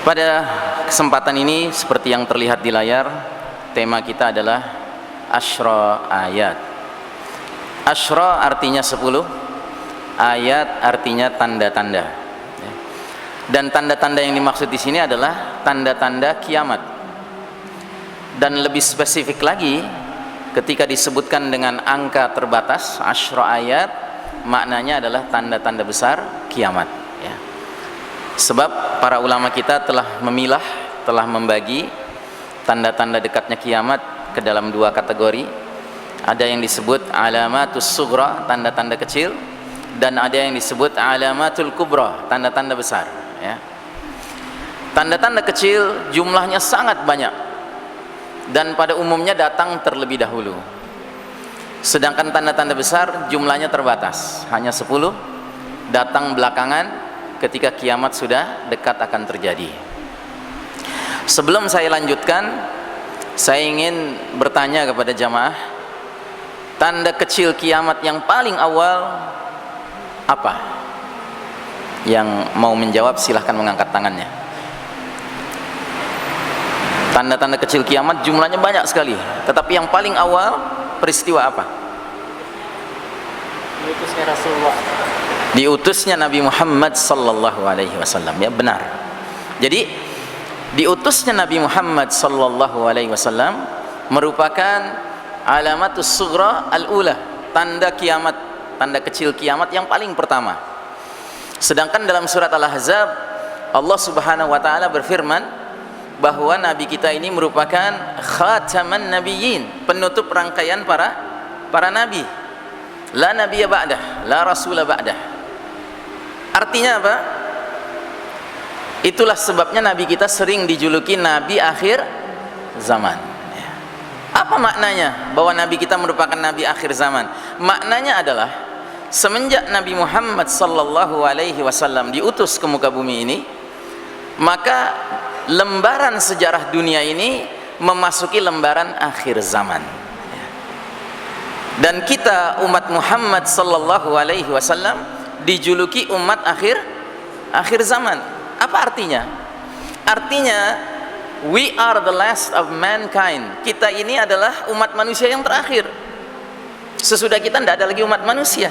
Pada kesempatan ini seperti yang terlihat di layar, tema kita adalah Asyra ayat. Asyra artinya 10, ayat artinya tanda-tanda. Dan tanda-tanda yang dimaksud di sini adalah tanda-tanda kiamat. Dan lebih spesifik lagi, ketika disebutkan dengan angka terbatas, Asyra ayat, maknanya adalah tanda-tanda besar kiamat. Sebab para ulama kita telah memilah, telah membagi tanda-tanda dekatnya kiamat ke dalam dua kategori. Ada yang disebut alamatus sughra, tanda-tanda kecil, dan ada yang disebut alamatul kubra, tanda-tanda besar. Tanda-tanda kecil jumlahnya sangat banyak dan pada umumnya datang terlebih dahulu. Sedangkan tanda-tanda besar jumlahnya terbatas, hanya 10, datang belakangan ketika kiamat sudah dekat akan terjadi. Sebelum saya lanjutkan, saya ingin bertanya kepada jamaah, tanda kecil kiamat yang paling awal apa? Yang mau menjawab silahkan mengangkat tangannya. Tanda-tanda kecil kiamat jumlahnya banyak sekali, tetapi yang paling awal peristiwa apa? Diutusnya Rasulullah. Diutusnya Nabi Muhammad sallallahu alaihi wasallam. Ya, benar. Jadi diutusnya Nabi Muhammad sallallahu alaihi wasallam merupakan alamatus sughra al-ula, tanda kiamat, tanda kecil kiamat yang paling pertama. Sedangkan dalam surat Al-Ahzab Allah Subhanahu wa taala berfirman bahwa nabi kita ini merupakan khataman nabiyyin, penutup rangkaian para nabi. La nabiyya ba'dah, la rasula ba'dah. Artinya apa? Itulah sebabnya nabi kita sering dijuluki nabi akhir zaman. Apa maknanya bahwa nabi kita merupakan nabi akhir zaman? Maknanya adalah semenjak Nabi Muhammad sallallahu alaihi wasallam diutus ke muka bumi ini, maka lembaran sejarah dunia ini memasuki lembaran akhir zaman. Dan kita umat Muhammad sallallahu alaihi wasallam dijuluki umat akhir zaman. Apa artinya? Artinya we are the last of mankind. Kita ini adalah umat manusia yang terakhir. Sesudah kita tidak ada lagi umat manusia,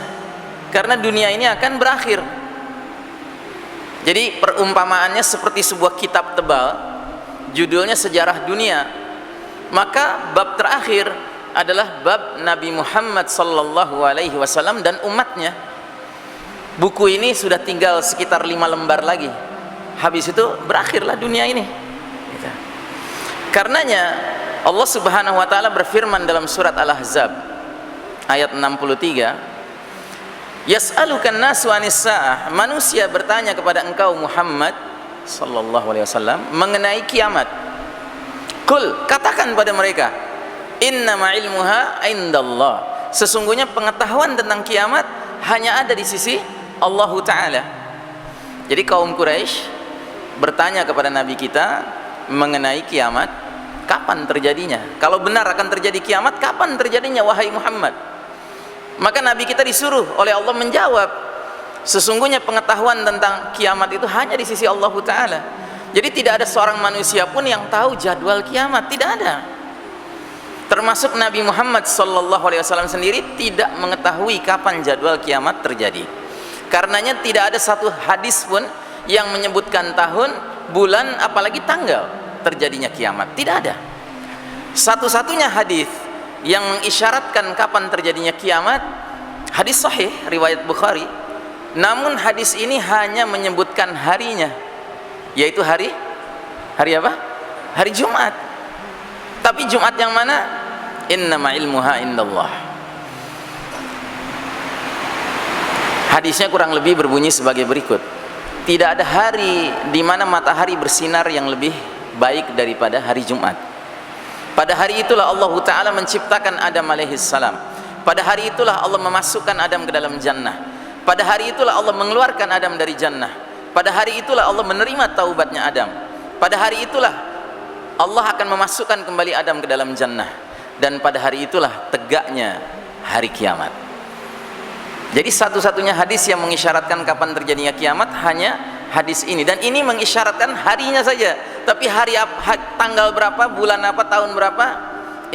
karena dunia ini akan berakhir. Jadi perumpamaannya seperti sebuah kitab tebal, judulnya Sejarah Dunia. Maka bab terakhir adalah bab Nabi Muhammad sallallahu alaihi wasallam dan umatnya. Buku ini sudah tinggal sekitar 5 lembar lagi, habis itu berakhirlah dunia ini. Karenanya Allah Subhanahu wa taala berfirman dalam surat Al-Ahzab ayat 63, yas'alukan nasu anis sa'ah, manusia bertanya kepada engkau Muhammad sallallahu alaihi wasallam mengenai kiamat. Qul, katakan pada mereka, innama ilmuha indallah, sesungguhnya pengetahuan tentang kiamat hanya ada di sisi Allah Ta'ala. Jadi kaum Quraisy bertanya kepada Nabi kita mengenai kiamat, kapan terjadinya? Kalau benar akan terjadi kiamat, kapan terjadinya wahai Muhammad? Maka Nabi kita disuruh oleh Allah menjawab, sesungguhnya pengetahuan tentang kiamat itu hanya di sisi Allah Ta'ala. Jadi tidak ada seorang manusia pun yang tahu jadwal kiamat, tidak ada. Termasuk Nabi Muhammad SAW sendiri tidak mengetahui kapan jadwal kiamat terjadi. Karenanya tidak ada satu hadis pun yang menyebutkan tahun, bulan, apalagi tanggal terjadinya kiamat. Tidak ada. Satu-satunya hadis yang mengisyaratkan kapan terjadinya kiamat, hadis sahih riwayat Bukhari. Namun hadis ini hanya menyebutkan harinya, yaitu hari apa? Hari Jumat. Tapi Jumat yang mana? Innama ilmuha indallah. Hadisnya kurang lebih berbunyi sebagai berikut. Tidak ada hari di mana matahari bersinar yang lebih baik daripada hari Jumat. Pada hari itulah Allah Ta'ala menciptakan Adam alaihi salam. Pada hari itulah Allah memasukkan Adam ke dalam jannah. Pada hari itulah Allah mengeluarkan Adam dari jannah. Pada hari itulah Allah menerima taubatnya Adam. Pada hari itulah Allah akan memasukkan kembali Adam ke dalam jannah. Dan pada hari itulah tegaknya hari kiamat. Jadi satu-satunya hadis yang mengisyaratkan kapan terjadinya kiamat hanya hadis ini, dan ini mengisyaratkan harinya saja. Tapi tanggal berapa, bulan apa, tahun berapa?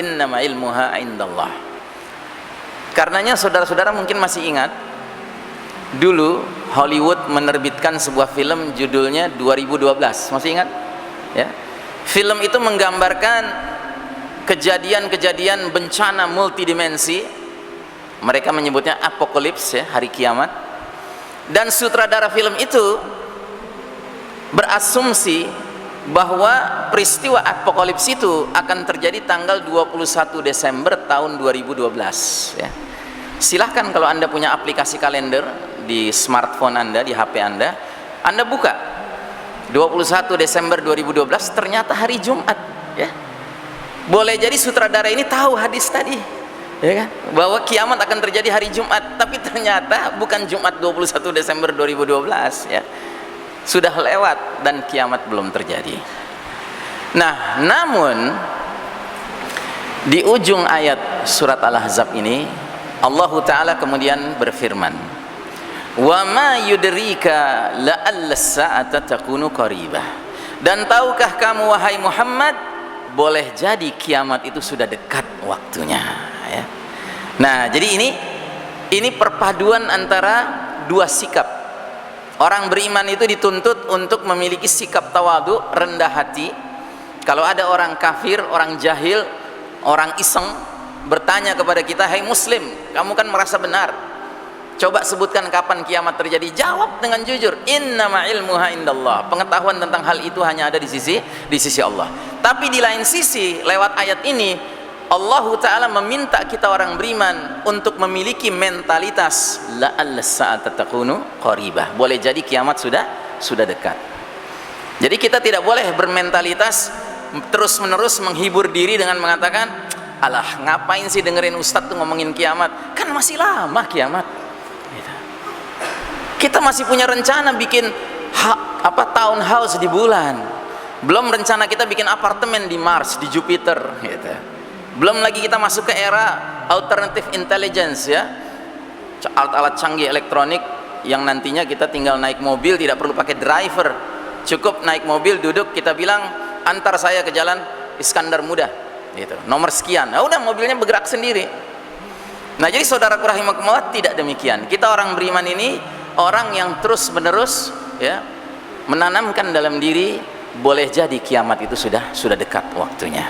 Innama ilmuha indallah. Karenanya saudara-saudara mungkin masih ingat, dulu Hollywood menerbitkan sebuah film judulnya 2012. Masih ingat? Ya. Film itu menggambarkan kejadian-kejadian bencana multidimensi. Mereka menyebutnya apokalips, ya, hari kiamat. Dan sutradara film itu berasumsi bahwa peristiwa apokalips itu akan terjadi tanggal 21 Desember tahun 2012, ya. Silahkan kalau Anda punya aplikasi kalender di smartphone Anda, di HP Anda buka 21 Desember 2012, ternyata hari Jumat, ya. Boleh jadi sutradara ini tahu hadis tadi, ya kan, bahwa kiamat akan terjadi hari Jumat, tapi ternyata bukan Jumat 21 Desember 2012, ya. Sudah lewat dan kiamat belum terjadi. Nah, namun di ujung ayat surat Al-Ahzab ini Allah Ta'ala kemudian berfirman, wa ma yudrika la'alla as-sa'ata takunu qaribah. Dan tahukah kamu wahai Muhammad, boleh jadi kiamat itu sudah dekat waktunya, ya. Nah, jadi ini perpaduan antara dua sikap. Orang beriman itu dituntut untuk memiliki sikap tawadu, rendah hati. Kalau ada orang kafir, orang jahil, orang iseng bertanya kepada kita, "Hai muslim, kamu kan merasa benar, coba sebutkan kapan kiamat terjadi." Jawab dengan jujur, innama ilmuha indallah. Pengetahuan tentang hal itu hanya ada di sisi Allah. Tapi di lain sisi, lewat ayat ini Allah Ta'ala meminta kita orang beriman untuk memiliki mentalitas la'alla as-sa'ata takunu qaribah. Boleh jadi kiamat sudah dekat. Jadi kita tidak boleh bermentalitas terus menerus menghibur diri dengan mengatakan, alah, ngapain sih dengerin ustadz tuh ngomongin kiamat, kan masih lama kiamat. Kita masih punya rencana bikin townhouse di bulan, belum rencana kita bikin apartemen di Mars, di Jupiter, gitu. Belum lagi kita masuk ke era alternative intelligence, ya, alat-alat canggih elektronik yang nantinya kita tinggal naik mobil tidak perlu pakai driver, cukup naik mobil, duduk, kita bilang antar saya ke jalan Iskandar Muda, gitu, nomor sekian, nah udah mobilnya bergerak sendiri. Nah, jadi saudaraku rahimakumullah, tidak demikian. Kita orang beriman ini orang yang terus menerus, ya, menanamkan dalam diri boleh jadi kiamat itu sudah dekat waktunya,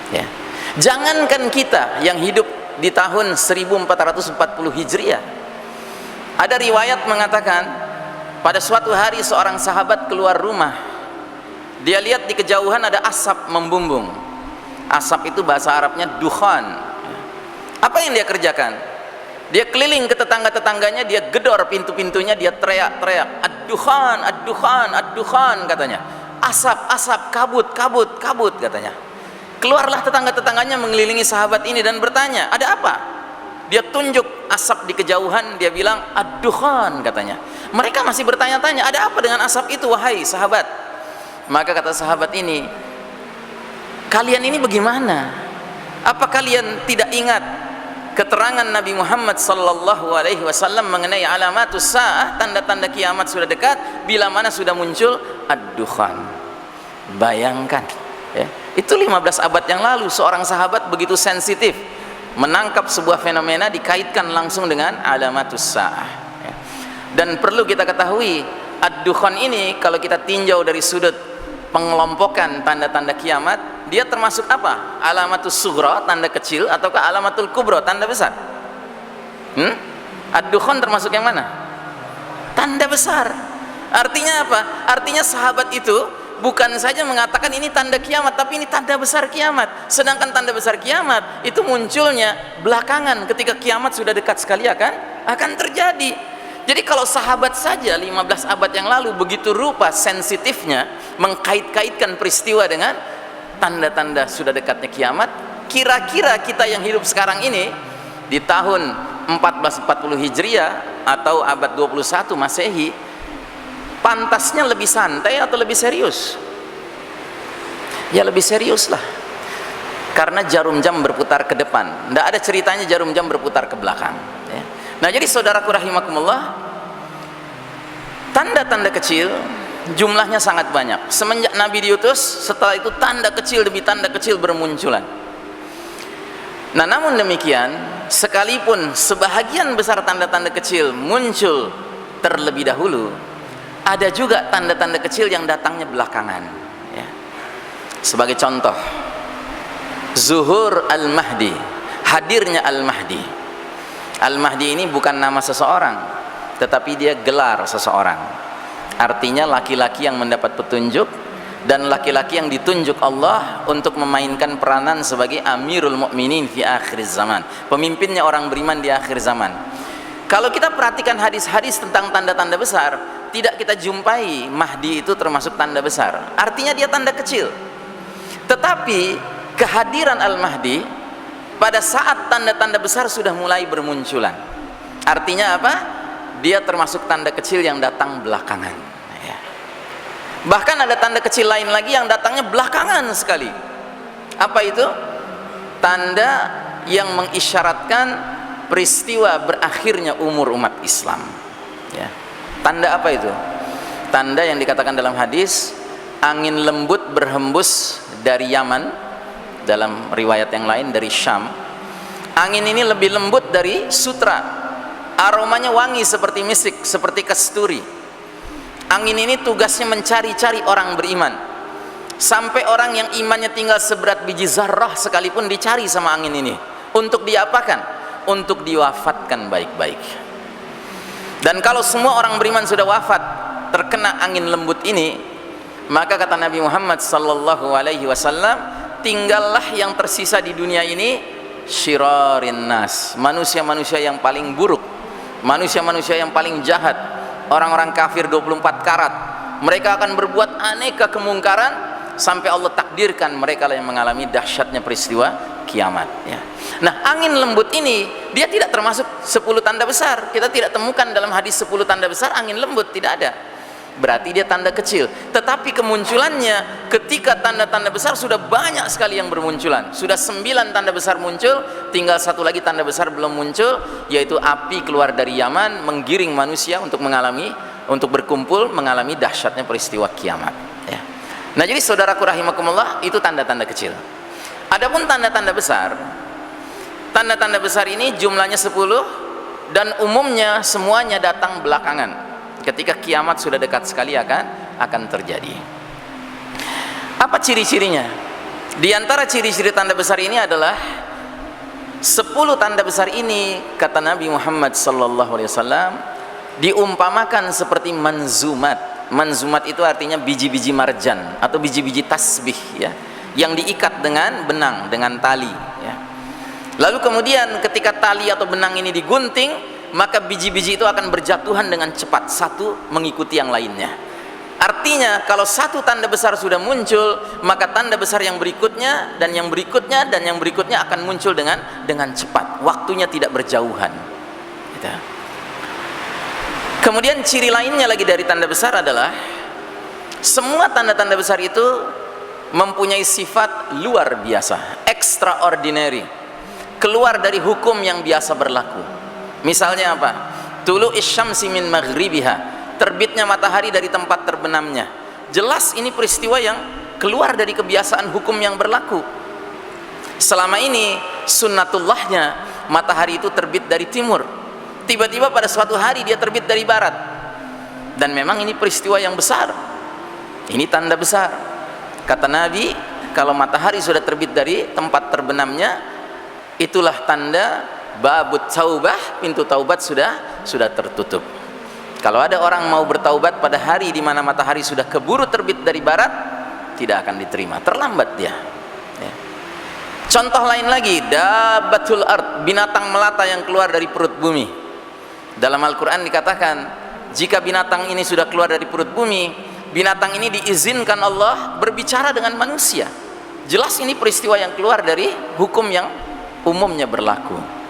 ya. Jangankan kita yang hidup di tahun 1440 Hijriah, ada riwayat mengatakan pada suatu hari seorang sahabat keluar rumah, dia lihat di kejauhan ada asap membumbung. Asap itu bahasa Arabnya dukhan. Apa yang dia kerjakan? Dia keliling ke tetangga-tetangganya, dia gedor pintu-pintunya, dia teriak-teriak, ad-dukhan, ad-dukhan, ad-dukhan, katanya. Asap, asap, kabut, kabut, kabut, katanya. Keluarlah tetangga-tetangganya mengelilingi sahabat ini dan bertanya, ada apa? Dia tunjuk asap di kejauhan, dia bilang ad-dukhan, katanya. Mereka masih bertanya-tanya, ada apa dengan asap itu wahai sahabat? Maka kata sahabat ini, kalian ini bagaimana? Apa kalian tidak ingat keterangan Nabi Muhammad sallallahu alaihi wasallam mengenai alamatus saah, tanda-tanda kiamat sudah dekat, bila mana sudah muncul ad-dukhan. Bayangkan, ya, itu 15 abad yang lalu seorang sahabat begitu sensitif menangkap sebuah fenomena dikaitkan langsung dengan alamatus saah, ya. Dan perlu kita ketahui, ad-dukhan ini kalau kita tinjau dari sudut pengelompokan tanda-tanda kiamat, dia termasuk apa? Alamatus sughra, tanda kecil, ataukah alamatul kubra, tanda besar? Ad-dukhan termasuk yang mana? Tanda besar. Artinya apa? Artinya sahabat itu bukan saja mengatakan ini tanda kiamat, tapi ini tanda besar kiamat. Sedangkan tanda besar kiamat itu munculnya belakangan, ketika kiamat sudah dekat sekali akan terjadi. Jadi kalau sahabat saja 15 abad yang lalu begitu rupa sensitifnya mengkait-kaitkan peristiwa dengan tanda-tanda sudah dekatnya kiamat, kira-kira kita yang hidup sekarang ini di tahun 1440 Hijriah atau abad 21 Masehi, pantasnya lebih santai atau lebih serius? Ya lebih serius lah, karena jarum jam berputar ke depan, tidak ada ceritanya jarum jam berputar ke belakang, ya. Nah, jadi saudaraku rahimakumullah, tanda-tanda kecil jumlahnya sangat banyak. Semenjak Nabi diutus, setelah itu tanda kecil demi tanda kecil bermunculan. Nah, namun demikian, sekalipun sebahagian besar tanda-tanda kecil muncul terlebih dahulu, ada juga tanda-tanda kecil yang datangnya belakangan, ya. Sebagai contoh, zuhur al-Mahdi, hadirnya al-Mahdi. Al-Mahdi ini bukan nama seseorang, tetapi dia gelar seseorang. Artinya laki-laki yang mendapat petunjuk dan laki-laki yang ditunjuk Allah untuk memainkan peranan sebagai Amirul Mukminin fi akhir zaman, pemimpinnya orang beriman di akhir zaman. Kalau kita perhatikan hadis-hadis tentang tanda-tanda besar, tidak kita jumpai Mahdi itu termasuk tanda besar. Artinya dia tanda kecil. Tetapi kehadiran Al-Mahdi pada saat tanda-tanda besar sudah mulai bermunculan. Artinya apa? Dia termasuk tanda kecil yang datang belakangan, ya. Bahkan ada tanda kecil lain lagi yang datangnya belakangan sekali. Apa itu? Tanda yang mengisyaratkan peristiwa berakhirnya umur umat Islam, ya. Tanda apa itu? Tanda yang dikatakan dalam hadis, angin lembut berhembus dari Yaman, dalam riwayat yang lain dari Syam. Angin ini lebih lembut dari sutra, aromanya wangi seperti misik, seperti kasturi. Angin ini tugasnya mencari-cari orang beriman, sampai orang yang imannya tinggal seberat biji zarrah sekalipun dicari sama angin ini. Untuk diapakan? Untuk diwafatkan baik-baik. Dan kalau semua orang beriman sudah wafat terkena angin lembut ini, maka kata Nabi Muhammad sallallahu alaihi wasallam, tinggallah yang tersisa di dunia ini syirarin nas, manusia-manusia yang paling buruk, manusia-manusia yang paling jahat, orang-orang kafir 24 karat. Mereka akan berbuat aneka kemungkaran sampai Allah takdirkan mereka lah yang mengalami dahsyatnya peristiwa kiamat, ya. Nah, angin lembut ini dia tidak termasuk 10 tanda besar. Kita tidak temukan dalam hadis 10 tanda besar angin lembut, tidak ada. Berarti dia tanda kecil. Tetapi kemunculannya ketika tanda-tanda besar sudah banyak sekali yang bermunculan. Sudah 9 tanda besar muncul, tinggal satu lagi tanda besar belum muncul, yaitu api keluar dari Yaman menggiring manusia untuk berkumpul mengalami dahsyatnya peristiwa kiamat, ya. Nah, jadi saudaraku rahimakumullah, itu tanda-tanda kecil. Adapun tanda-tanda besar, tanda-tanda besar ini jumlahnya 10 dan umumnya semuanya datang belakangan. Ketika kiamat sudah dekat sekali akan terjadi. Apa ciri-cirinya? Di antara ciri-ciri tanda besar ini adalah 10 tanda besar ini, kata Nabi Muhammad sallallahu alaihi wasallam, diumpamakan seperti manzumat. Manzumat itu artinya biji-biji marjan atau biji-biji tasbih, ya, yang diikat dengan benang, dengan tali, ya. Lalu kemudian ketika tali atau benang ini digunting, maka biji-biji itu akan berjatuhan dengan cepat, satu mengikuti yang lainnya. Artinya kalau satu tanda besar sudah muncul, maka tanda besar yang berikutnya dan yang berikutnya dan yang berikutnya akan muncul dengan cepat, waktunya tidak berjauhan, gitu. Kemudian ciri lainnya lagi dari tanda besar adalah semua tanda-tanda besar itu mempunyai sifat luar biasa, extraordinary, keluar dari hukum yang biasa berlaku. Misalnya apa? Tulu'is syamsi min maghribiha, terbitnya matahari dari tempat terbenamnya. Jelas ini peristiwa yang keluar dari kebiasaan hukum yang berlaku. Selama ini sunnatullahnya matahari itu terbit dari timur, tiba-tiba pada suatu hari dia terbit dari barat. Dan memang ini peristiwa yang besar, ini tanda besar. Kata Nabi, kalau matahari sudah terbit dari tempat terbenamnya, itulah tanda babut taubah, pintu taubat sudah tertutup. Kalau ada orang mau bertaubat pada hari di mana matahari sudah keburu terbit dari barat, tidak akan diterima, terlambat dia, ya. Contoh lain lagi, dabbatul ard, binatang melata yang keluar dari perut bumi. Dalam Al-Quran dikatakan, jika binatang ini sudah keluar dari perut bumi, binatang ini diizinkan Allah berbicara dengan manusia. Jelas ini peristiwa yang keluar dari hukum yang umumnya berlaku.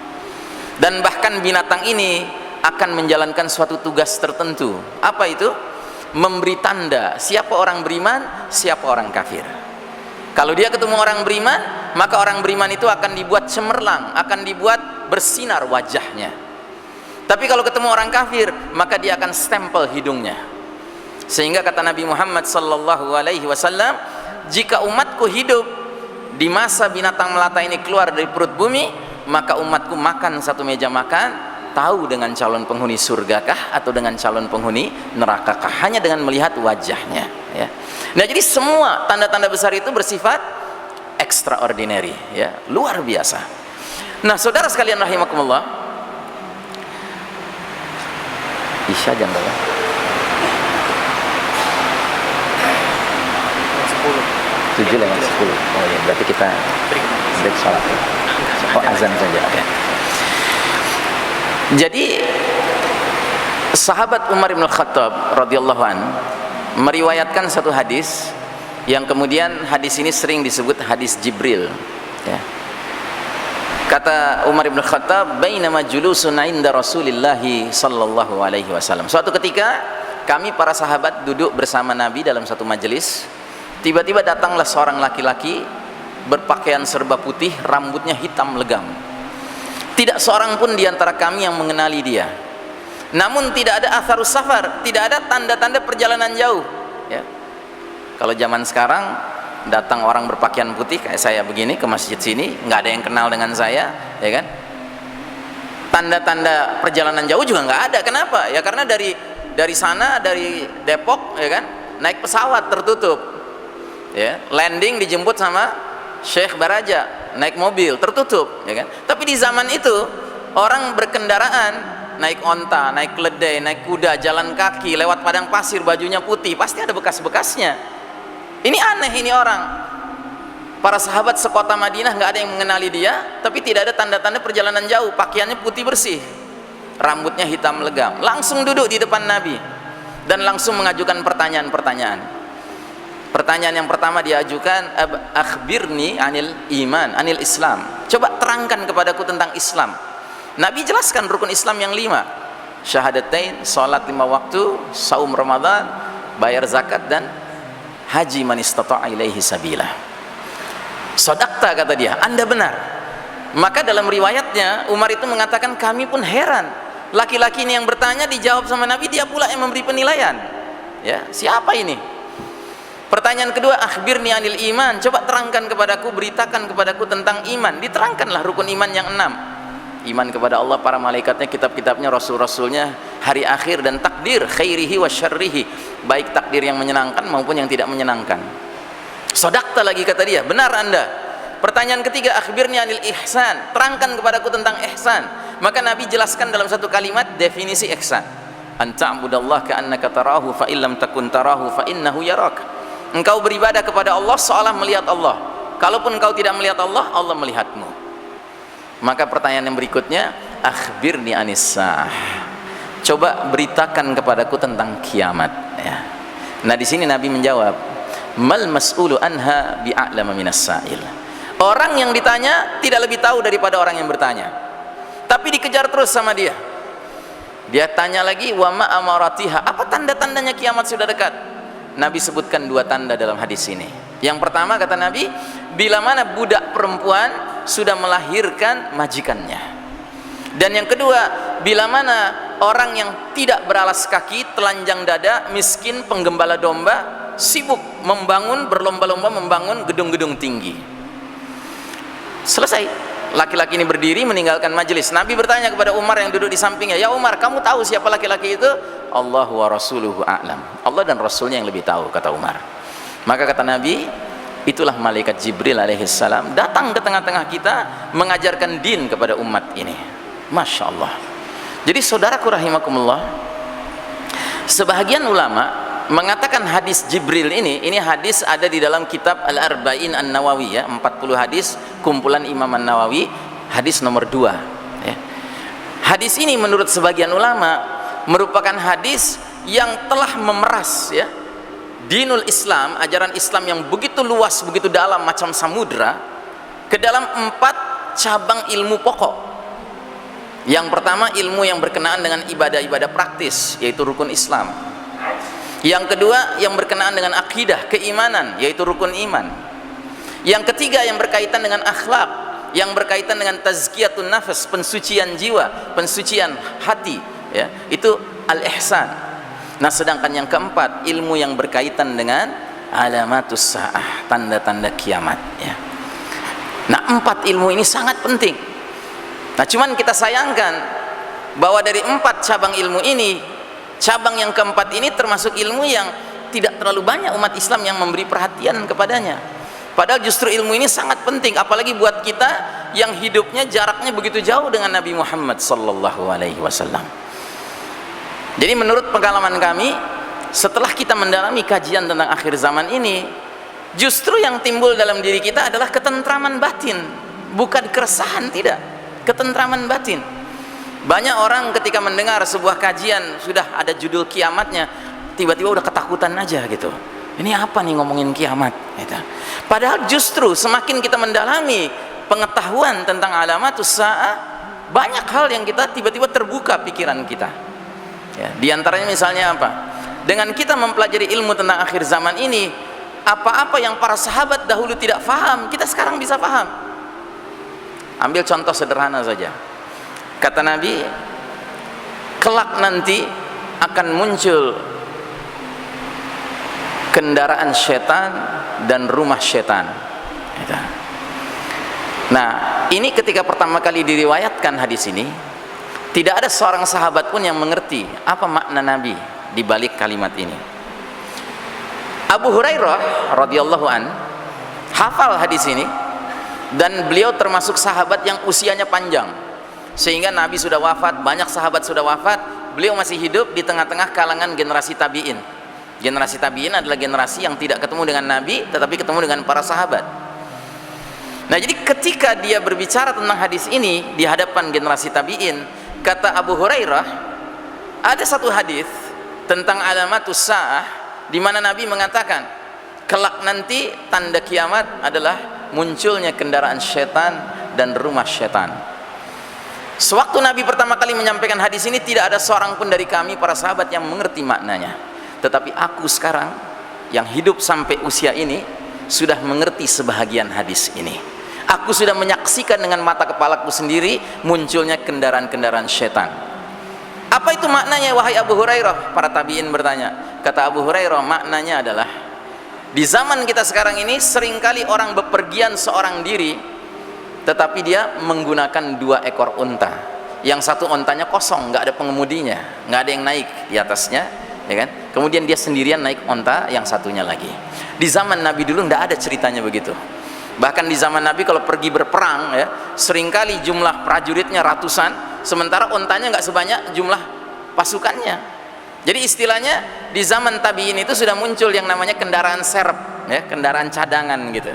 Dan bahkan binatang ini akan menjalankan suatu tugas tertentu. Apa itu? Memberi tanda siapa orang beriman, siapa orang kafir. Kalau dia ketemu orang beriman, maka orang beriman itu akan dibuat cemerlang, akan dibuat bersinar wajahnya. Tapi kalau ketemu orang kafir, maka dia akan stempel hidungnya. Sehingga kata Nabi Muhammad sallallahu alaihi wasallam, jika umatku hidup di masa binatang melata ini keluar dari perut bumi, maka umatku makan satu meja makan, tahu dengan calon penghuni surgakah atau dengan calon penghuni nerakakah, hanya dengan melihat wajahnya, ya. Nah, jadi semua tanda-tanda besar itu bersifat extraordinary, ya, luar biasa. Nah, saudara sekalian rahimakumullah, Isya jam berapa? 7 lewat 10. Oh ya, berarti kita break sholat ya. Oh, azan saja ya. Jadi sahabat Umar bin Khattab radhiyallahu an meriwayatkan satu hadis yang kemudian hadis ini sering disebut hadis Jibril, ya. Kata Umar bin Khattab, bainama julusun 'inda Rasulillah sallallahu alaihi wasallam. Suatu ketika kami para sahabat duduk bersama Nabi dalam satu majelis. Tiba-tiba datanglah seorang laki-laki berpakaian serba putih, rambutnya hitam legam. Tidak seorang pun di antara kami yang mengenali dia. Namun tidak ada atharus safar, tidak ada tanda-tanda perjalanan jauh, ya. Kalau zaman sekarang datang orang berpakaian putih kayak saya begini ke masjid sini, nggak ada yang kenal dengan saya, ya kan? Tanda-tanda perjalanan jauh juga nggak ada. Kenapa? Ya karena dari sana, dari Depok, ya kan, naik pesawat tertutup, ya, landing dijemput sama Syekh Baraja, naik mobil tertutup, ya kan. Tapi di zaman itu orang berkendaraan, naik onta, naik keledai, naik kuda, jalan kaki, lewat padang pasir, bajunya putih, pasti ada bekas-bekasnya. Ini aneh, ini orang. Para sahabat sekota Madinah nggak ada yang mengenali dia, tapi tidak ada tanda-tanda perjalanan jauh. Pakaiannya putih bersih, rambutnya hitam legam. Langsung duduk di depan Nabi dan langsung mengajukan pertanyaan-pertanyaan. Pertanyaan yang pertama diajukan, akhbirni anil iman, anil Islam. Coba terangkan kepadaku tentang Islam. Nabi jelaskan rukun Islam yang 5. Syahadatain, salat 5 waktu, saum Ramadan, bayar zakat, dan haji man istata'a ilaihi sabila. Sadaqta, kata dia, Anda benar. Maka dalam riwayatnya Umar itu mengatakan, kami pun heran. Laki-laki ini yang bertanya dijawab sama Nabi, dia pula yang memberi penilaian. Ya, siapa ini? Pertanyaan kedua, akhbirni anil iman. Coba terangkan kepadaku, beritakan kepadaku tentang iman. Diterangkanlah rukun iman yang 6. Iman kepada Allah, para malaikatnya, kitab-kitabnya, rasul-rasulnya, hari akhir, dan takdir, khairihi wa syarrihi, baik takdir yang menyenangkan maupun yang tidak menyenangkan. Sadaqta lagi, kata dia, benar Anda. Pertanyaan ketiga, akhbirni anil ihsan. Terangkan kepadaku tentang ihsan. Maka Nabi jelaskan dalam satu kalimat definisi ihsan. An ta'budallaha ka'annaka tarahu fa illam takun tarahu fa innahu yarak. Engkau beribadah kepada Allah seolah melihat Allah. Kalaupun engkau tidak melihat Allah, Allah melihatmu. Maka pertanyaan yang berikutnya, akhbirni anis-sa'ah. Coba beritakan kepadaku tentang kiamat, ya. Nah, di sini Nabi menjawab, mal mas'ulu anha bi'a'lama minas sa'il. Orang yang ditanya tidak lebih tahu daripada orang yang bertanya. Tapi dikejar terus sama dia. Dia tanya lagi, wa ma amaratiha. Apa tanda-tandanya kiamat sudah dekat? Nabi sebutkan 2 tanda dalam hadis ini. Yang pertama, kata Nabi, bila mana budak perempuan sudah melahirkan majikannya. Dan yang kedua, bila mana orang yang tidak beralas kaki, telanjang dada, miskin, penggembala domba, sibuk membangun, berlomba-lomba membangun gedung-gedung tinggi. Selesai. Laki-laki ini berdiri meninggalkan majelis. Nabi bertanya kepada Umar yang duduk di sampingnya, ya Umar, kamu tahu siapa laki-laki itu? Allah wa rasuluhu a'lam. Allah dan Rasulnya yang lebih tahu, kata Umar. Maka kata Nabi, itulah malaikat Jibril alaihissalam datang ke tengah-tengah kita mengajarkan din kepada umat ini. Masya Allah. Jadi saudaraku rahimakumullah, sebahagian ulama mengatakan hadis Jibril ini hadis ada di dalam kitab Al-Arba'in An-Nawawi, ya, 40 hadis kumpulan Imam An-Nawawi, hadis nomor 2, ya. Hadis ini menurut sebagian ulama merupakan hadis yang telah memeras, ya, dinul Islam, ajaran Islam yang begitu luas, begitu dalam macam samudra, ke dalam 4 cabang ilmu pokok. Yang pertama, ilmu yang berkenaan dengan ibadah-ibadah praktis, yaitu rukun Islam. Yang kedua, yang berkenaan dengan akidah, keimanan, yaitu rukun iman. Yang ketiga, yang berkaitan dengan akhlak, yang berkaitan dengan tazkiyatun nafas, pensucian jiwa, pensucian hati, ya, itu al-ihsan. Nah, sedangkan yang keempat, ilmu yang berkaitan dengan alamatus saah, tanda-tanda kiamat, ya. Nah, 4 ilmu ini sangat penting. Nah, cuman kita sayangkan bahwa dari 4 cabang ilmu ini, cabang yang keempat ini termasuk ilmu yang tidak terlalu banyak umat Islam yang memberi perhatian kepadanya. Padahal justru ilmu ini sangat penting, apalagi buat kita yang hidupnya jaraknya begitu jauh dengan Nabi Muhammad sallallahu alaihi wasallam. Jadi menurut pengalaman kami, setelah kita mendalami kajian tentang akhir zaman ini, justru yang timbul dalam diri kita adalah ketentraman batin, bukan keresahan, tidak, ketentraman batin. Banyak orang ketika mendengar sebuah kajian sudah ada judul kiamatnya, tiba-tiba udah ketakutan aja gitu. Ini apa nih ngomongin kiamat gitu. Padahal justru semakin kita mendalami pengetahuan tentang alamatus saah, banyak hal yang kita tiba-tiba terbuka pikiran kita. Ya, di antaranya misalnya apa? Dengan kita mempelajari ilmu tentang akhir zaman ini, apa-apa yang para sahabat dahulu tidak faham, kita sekarang bisa paham. Ambil contoh sederhana saja. Kata Nabi, kelak nanti akan muncul kendaraan setan dan rumah setan. Nah, ini ketika pertama kali diriwayatkan hadis ini, tidak ada seorang sahabat pun yang mengerti apa makna Nabi di balik kalimat ini. Abu Hurairah radhiyallahu an hafal hadis ini, dan beliau termasuk sahabat yang usianya panjang, sehingga Nabi sudah wafat, banyak sahabat sudah wafat, beliau masih hidup di tengah-tengah kalangan generasi tabi'in. Generasi tabi'in adalah generasi yang tidak ketemu dengan Nabi tetapi ketemu dengan para sahabat. Nah, jadi ketika dia berbicara tentang hadis ini di hadapan generasi tabi'in, kata Abu Hurairah, ada satu hadis tentang alamatus saah di mana Nabi mengatakan kelak nanti tanda kiamat adalah munculnya kendaraan setan dan rumah setan. Sewaktu Nabi pertama kali menyampaikan hadis ini, tidak ada seorang pun dari kami para sahabat yang mengerti maknanya. Tetapi aku sekarang yang hidup sampai usia ini sudah mengerti sebahagian hadis ini. Aku sudah menyaksikan dengan mata kepalaku sendiri munculnya kendaraan-kendaraan setan. Apa itu maknanya wahai Abu Hurairah? Para tabi'in bertanya. Kata Abu Hurairah, maknanya adalah di zaman kita sekarang ini seringkali orang bepergian seorang diri, tetapi dia menggunakan 2 ekor unta. Yang satu untanya kosong, nggak ada pengemudinya, nggak ada yang naik di atasnya, ya kan? Kemudian dia sendirian naik unta yang satunya lagi. Di zaman Nabi dulu nggak ada ceritanya begitu. Bahkan di zaman Nabi kalau pergi berperang, ya, seringkali jumlah prajuritnya ratusan, sementara untanya nggak sebanyak jumlah pasukannya. Jadi istilahnya di zaman tabi'in itu sudah muncul yang namanya kendaraan serep, ya, kendaraan cadangan gitu,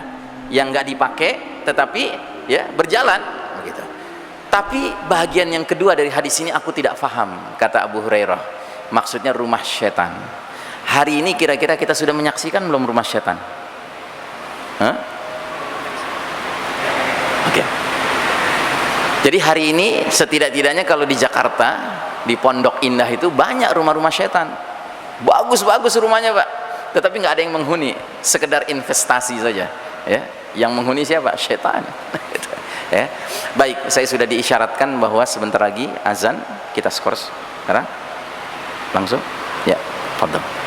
yang nggak dipakai tetapi ya berjalan begitu. Tapi bagian yang kedua dari hadis ini aku tidak faham, kata Abu Hurairah. Maksudnya rumah setan. Hari ini kira-kira kita sudah menyaksikan belum rumah setan? Oke. Jadi hari ini setidak-tidaknya kalau di Jakarta, di Pondok Indah itu banyak rumah-rumah setan. Bagus-bagus rumahnya, Pak. Tetapi nggak ada yang menghuni, sekedar investasi saja. Ya, yang menghuni siapa? Setan. Ya. Baik, saya sudah diisyaratkan bahwa sebentar lagi azan, kita skors sekarang. Langsung. Ya, fadhil.